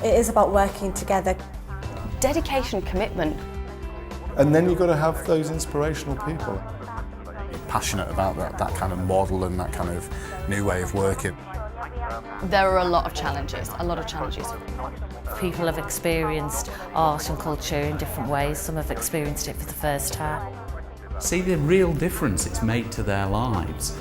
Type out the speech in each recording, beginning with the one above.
It is about working together. Dedication, commitment. And then you've got to have those inspirational people. Passionate about that kind of model and that kind of new way of working. There are a lot of challenges, People have experienced art and culture in different ways. Some have experienced it for the first time. See the real difference it's made to their lives.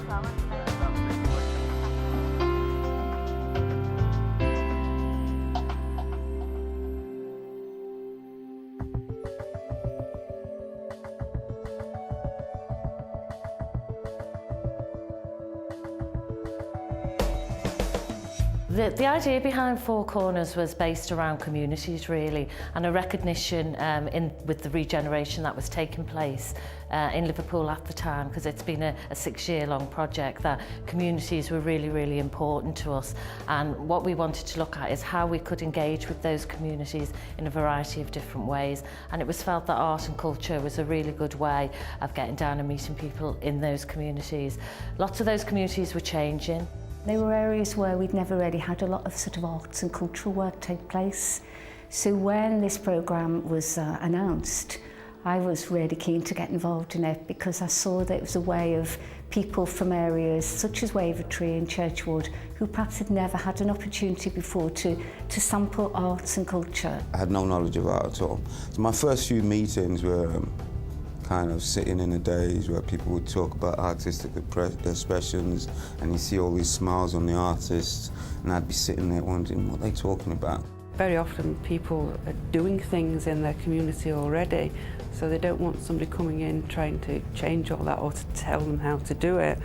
The idea behind Four Corners was based around communities really, and a recognition with the regeneration that was taking place in Liverpool at the time, because it's been a 6-year-long project, that communities were really, really important to us. And what we wanted to look at is how we could engage with those communities in a variety of different ways. And it was felt that art and culture was a really good way of getting down and meeting people in those communities. Lots of those communities were changing. There were areas where we'd never really had a lot of sort of arts and cultural work take place. So when this programme was announced, I was really keen to get involved in it because I saw that it was a way of people from areas such as Wavertree and Churchwood who perhaps had never had an opportunity before to sample arts and culture. I had no knowledge of art at all. So my first few meetings were kind of sitting in the days where people would talk about artistic expressions and you see all these smiles on the artists and I'd be sitting there wondering what they're talking about. Very often people are doing things in their community already, so they don't want somebody coming in trying to change all that or to tell them how to do it.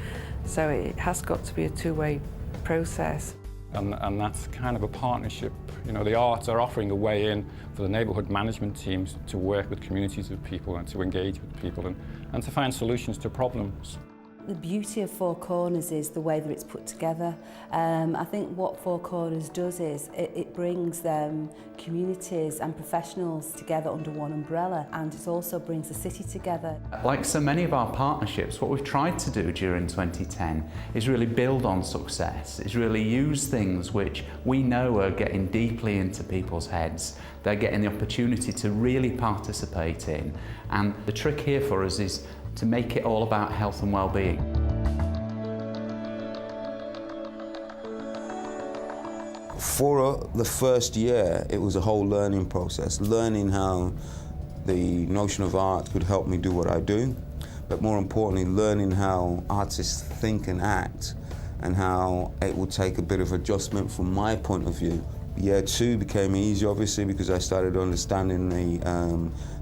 So it has got to be a two-way process. And that's kind of a partnership. You know, the arts are offering a way in for the neighbourhood management teams to work with communities of people and to engage with people and to find solutions to problems. The beauty of Four Corners is the way that it's put together. I think what Four Corners does is it brings communities and professionals together under one umbrella, and it also brings the city together. Like so many of our partnerships, what we've tried to do during 2010 is really build on success, is really use things which we know are getting deeply into people's heads. They're getting the opportunity to really participate in. And the trick here for us is to make it all about health and well-being. For the first year, it was a whole learning process, learning how the notion of art could help me do what I do, but more importantly, learning how artists think and act and how it would take a bit of adjustment from my point of view. Year 2 became easy, obviously, because I started understanding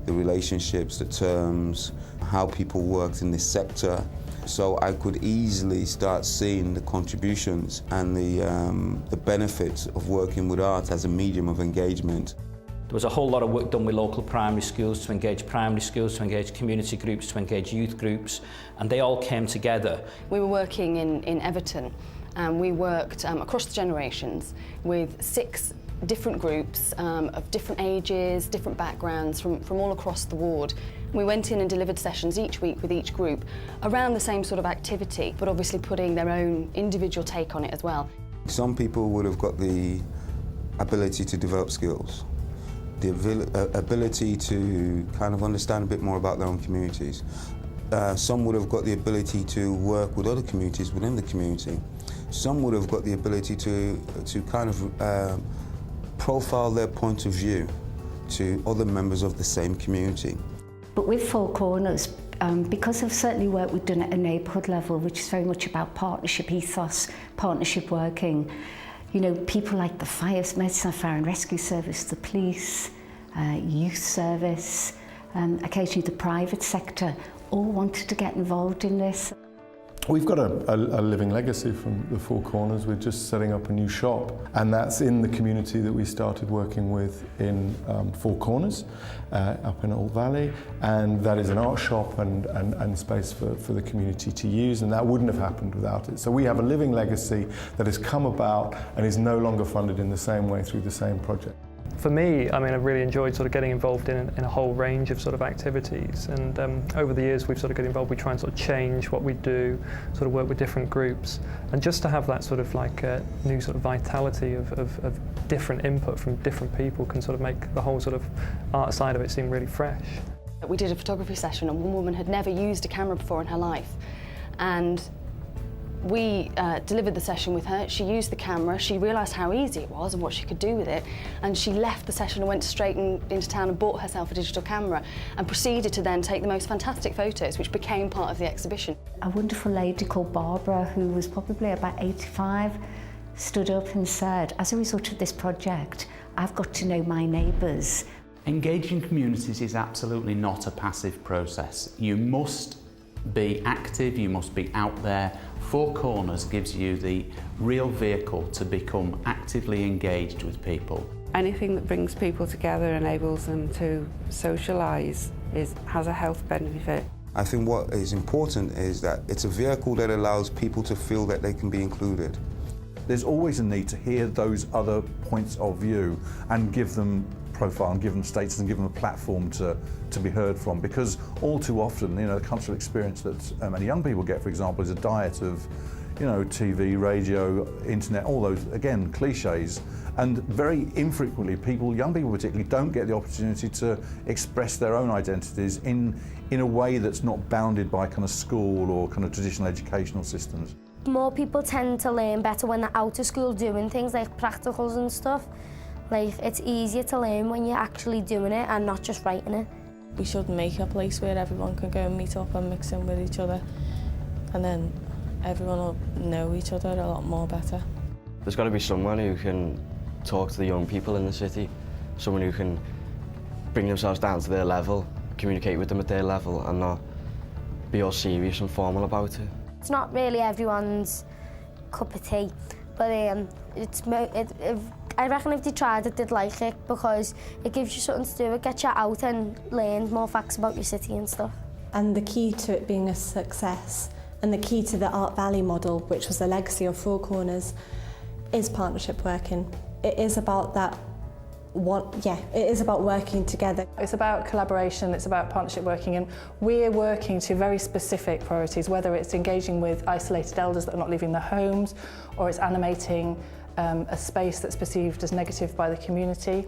the relationships, the terms, how people worked in this sector. So I could easily start seeing the contributions and the benefits of working with art as a medium of engagement. There was a whole lot of work done with local primary schools to engage primary schools, to engage community groups, to engage youth groups, and they all came together. We were working in Everton, and we worked across the generations with 6 different groups of different ages, different backgrounds from all across the ward. We went in and delivered sessions each week with each group around the same sort of activity, but obviously putting their own individual take on it as well. Some people would have got the ability to develop skills, the ability to kind of understand a bit more about their own communities. Some would have got the ability to work with other communities within the community. Some would have got the ability to kind of profile their point of view to other members of the same community. But with Four Corners, because of certainly work we've done at a neighbourhood level, which is very much about partnership ethos, partnership working, you know, people like the Medicine Fire and Rescue Service, the police, youth service, occasionally the private sector, all wanted to get involved in this. We've got a living legacy from the Four Corners. We're just setting up a new shop, and that's in the community that we started working with in Four Corners, up in Old Valley, and that is an art shop and space for the community to use, and that wouldn't have happened without it. So we have a living legacy that has come about and is no longer funded in the same way through the same project. For me, I mean, I've really enjoyed sort of getting involved in a whole range of sort of activities, and over the years we've sort of got involved. We try and sort of change what we do, sort of work with different groups, and just to have that sort of like new sort of vitality of different input from different people can sort of make the whole sort of art side of it seem really fresh. We did a photography session and one woman had never used a camera before in her life, and we delivered the session with her. She used the camera, she realised how easy it was and what she could do with it, and she left the session and went straight into town and bought herself a digital camera and proceeded to then take the most fantastic photos, which became part of the exhibition. A wonderful lady called Barbara, who was probably about 85, stood up and said, as a result of this project, I've got to know my neighbours. Engaging communities is absolutely not a passive process. You must be active, you must be out there. Four Corners gives you the real vehicle to become actively engaged with people. Anything that brings people together, enables them to socialise, has a health benefit. I think what is important is that it's a vehicle that allows people to feel that they can be included. There's always a need to hear those other points of view and give them profile and give them status and give them a platform to be heard from, because all too often, you know, the cultural experience that many young people get, for example, is a diet of, you know, TV, radio, internet, all those, again, cliches, and very infrequently people, young people particularly, don't get the opportunity to express their own identities in a way that's not bounded by kind of school or kind of traditional educational systems. More people tend to learn better when they're out of school doing things like practicals and stuff. Like, it's easier to learn when you're actually doing it and not just writing it. We should make a place where everyone can go and meet up and mix in with each other, and then everyone will know each other a lot more better. There's got to be someone who can talk to the young people in the city, someone who can bring themselves down to their level, communicate with them at their level and not be all serious and formal about it. It's not really everyone's cup of tea, but I reckon if they tried it, they'd like it, because it gives you something to do, it gets you out and learn more facts about your city and stuff. And the key to it being a success, and the key to the Art Valley model, which was the legacy of Four Corners, is partnership working. It is about that it is about working together. It's about collaboration, it's about partnership working, and we're working to very specific priorities, whether it's engaging with isolated elders that are not leaving their homes, or it's animating a space that's perceived as negative by the community.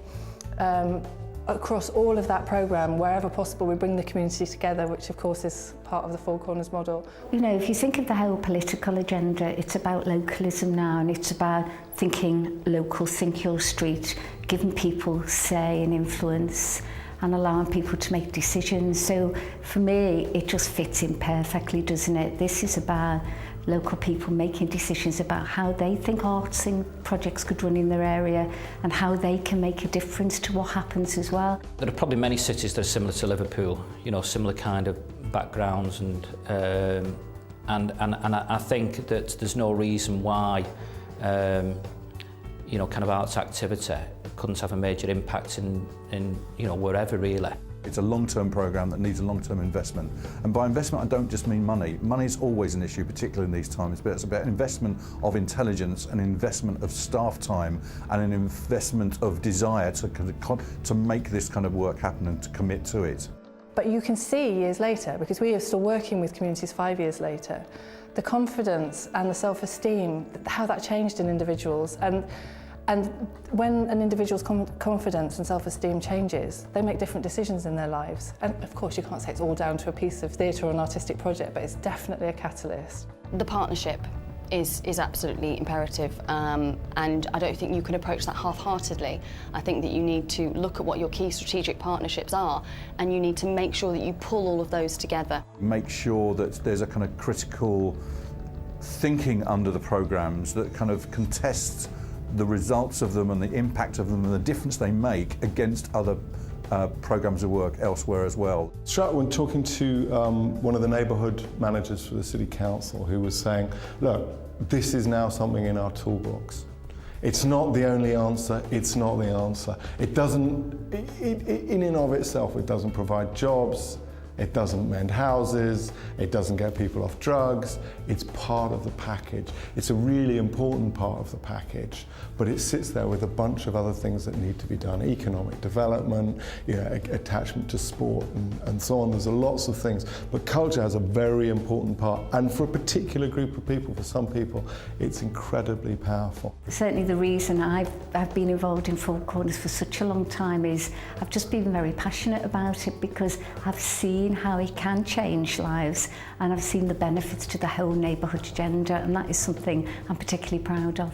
Across all of that programme, wherever possible, we bring the community together, which of course is part of the Four Corners model. You know, if you think of the whole political agenda, it's about localism now, and it's about thinking local, think your street, giving people say and influence and allowing people to make decisions. So for me, it just fits in perfectly, doesn't it? This is about local people making decisions about how they think arts and projects could run in their area and how they can make a difference to what happens as well. There are probably many cities that are similar to Liverpool, you know, similar kind of backgrounds, and I think that there's no reason why you know, kind of arts activity couldn't have a major impact in you know, wherever really. It's a long-term programme that needs a long-term investment. And by investment, I don't just mean money. Money is always an issue, particularly in these times, but it's about investment of intelligence, an investment of staff time, and an investment of desire to make this kind of work happen and to commit to it. But you can see years later, because we are still working with communities 5 years later, the confidence and the self-esteem, how that changed in individuals. And when an individual's confidence and self-esteem changes, they make different decisions in their lives. And of course, you can't say it's all down to a piece of theatre or an artistic project, but it's definitely a catalyst. The partnership is absolutely imperative, and I don't think you can approach that half-heartedly. I think that you need to look at what your key strategic partnerships are, and you need to make sure that you pull all of those together. Make sure that there's a kind of critical thinking under the programmes that kind of contests the results of them and the impact of them and the difference they make against other programmes of work elsewhere as well. Struck when talking to one of the neighbourhood managers for the City Council, who was saying, look, this is now something in our toolbox. It's not the only answer, it's not the answer. It doesn't, in and of itself, it doesn't provide jobs, it doesn't mend houses, it doesn't get people off drugs. It's part of the package. It's a really important part of the package, but it sits there with a bunch of other things that need to be done. Economic development, attachment to sport and so on. There's lots of things, but culture has a very important part, and for a particular group of people, for some people, it's incredibly powerful. Certainly the reason I've been involved in Four Corners for such a long time is I've just been very passionate about it, because I've seen how it can change lives, and I've seen the benefits to the whole neighbourhood agenda, and that is something I'm particularly proud of.